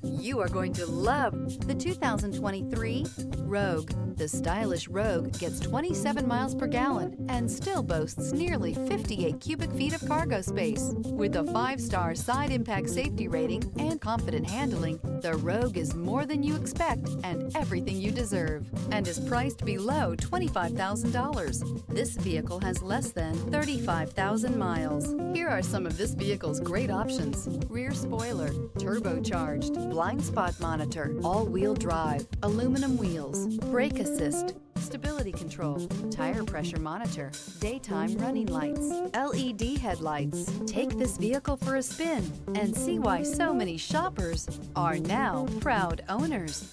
You are going to love the 2023 Rogue. The stylish Rogue gets 27 miles per gallon and still boasts nearly 58 cubic feet of cargo space. With a 5-star side impact safety rating and confident handling, the Rogue is more than you expect and everything you deserve, and is priced below $25,000. This vehicle has less than 35,000 miles. Here are some of this vehicle's great options: rear spoiler, turbocharged, blind spot monitor, all-wheel drive, aluminum wheels, brake assist, stability control, tire pressure monitor, daytime running lights, LED headlights. Take this vehicle for a spin and see why so many shoppers are now proud owners.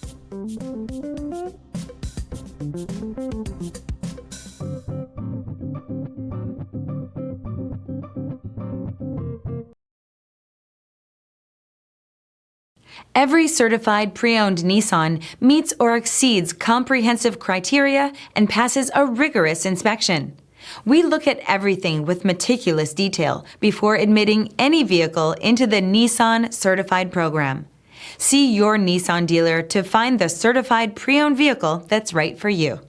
Every certified pre-owned Nissan meets or exceeds comprehensive criteria and passes a rigorous inspection. We look at everything with meticulous detail before admitting any vehicle into the Nissan Certified program. See your Nissan dealer to find the certified pre-owned vehicle that's right for you.